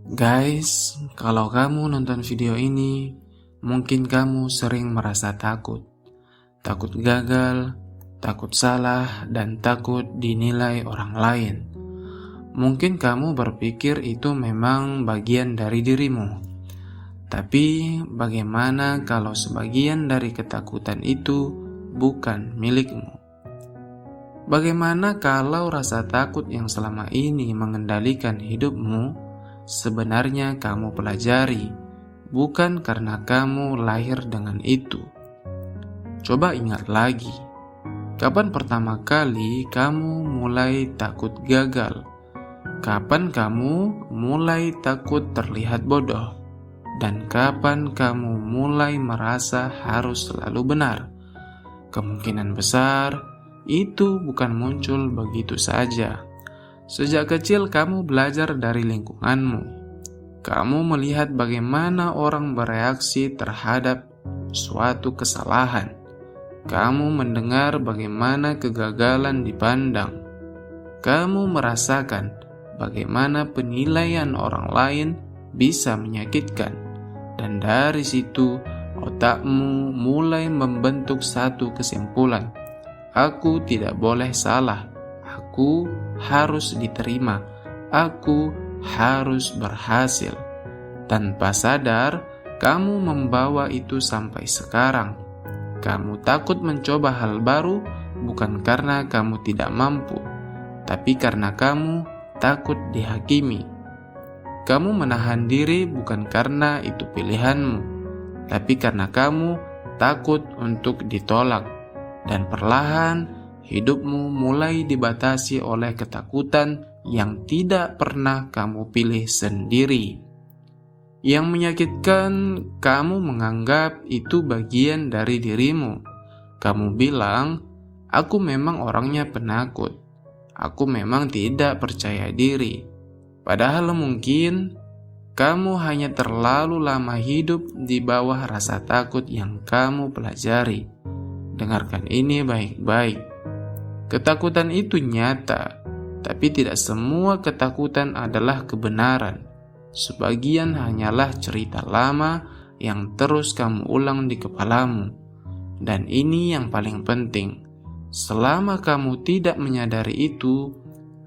Guys, kalau kamu nonton video ini, mungkin kamu sering merasa takut. Takut gagal, takut salah, dan takut dinilai orang lain. Mungkin kamu berpikir itu memang bagian dari dirimu. Tapi bagaimana kalau sebagian dari ketakutan itu bukan milikmu? Bagaimana kalau rasa takut yang selama ini mengendalikan hidupmu sebenarnya kamu pelajari, bukan karena kamu lahir dengan itu? Coba ingat lagi, kapan pertama kali kamu mulai takut gagal? Kapan kamu mulai takut terlihat bodoh? Dan kapan kamu mulai merasa harus selalu benar? Kemungkinan besar itu bukan muncul begitu saja. Sejak kecil kamu belajar dari lingkunganmu. Kamu melihat bagaimana orang bereaksi terhadap suatu kesalahan. Kamu mendengar bagaimana kegagalan dipandang. Kamu merasakan bagaimana penilaian orang lain bisa menyakitkan. Dan dari situ otakmu mulai membentuk satu kesimpulan. Aku tidak boleh salah. Aku harus diterima. Aku harus berhasil. Tanpa sadar, kamu membawa itu sampai sekarang. Kamu takut mencoba hal baru bukan karena kamu tidak mampu, tapi karena kamu takut dihakimi. Kamu menahan diri bukan karena itu pilihanmu, tapi karena kamu takut untuk ditolak. Dan perlahan hidupmu mulai dibatasi oleh ketakutan yang tidak pernah kamu pilih sendiri. Yang menyakitkan, kamu menganggap itu bagian dari dirimu. Kamu bilang, aku memang orangnya penakut. Aku memang tidak percaya diri. Padahal mungkin kamu hanya terlalu lama hidup di bawah rasa takut yang kamu pelajari. Dengarkan ini baik-baik. Ketakutan itu nyata, tapi tidak semua ketakutan adalah kebenaran. Sebagian hanyalah cerita lama yang terus kamu ulang di kepalamu. Dan ini yang paling penting. Selama kamu tidak menyadari itu,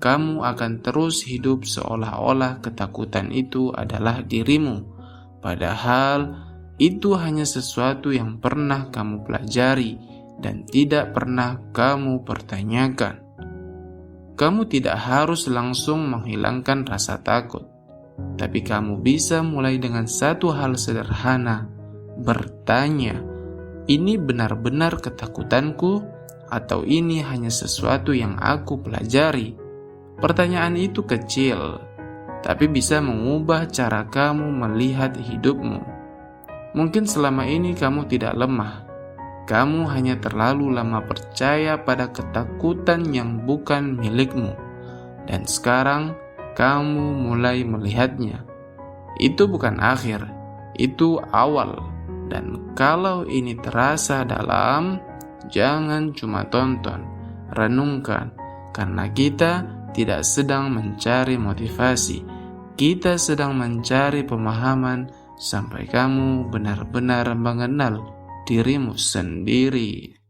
kamu akan terus hidup seolah-olah ketakutan itu adalah dirimu. Padahal itu hanya sesuatu yang pernah kamu pelajari dan tidak pernah kamu pertanyakan. Kamu tidak harus langsung menghilangkan rasa takut, tapi kamu bisa mulai dengan satu hal sederhana, bertanya, ini benar-benar ketakutanku atau ini hanya sesuatu yang aku pelajari? Pertanyaan itu kecil, tapi bisa mengubah cara kamu melihat hidupmu. Mungkin selama ini kamu tidak lemah. Kamu hanya terlalu lama percaya pada ketakutan yang bukan milikmu. Dan sekarang kamu mulai melihatnya. Itu bukan akhir, itu awal. Dan kalau ini terasa dalam, jangan cuma tonton, renungkan. Karena kita tidak sedang mencari motivasi. Kita sedang mencari pemahaman sampai kamu benar-benar mengenal dirimu sendiri.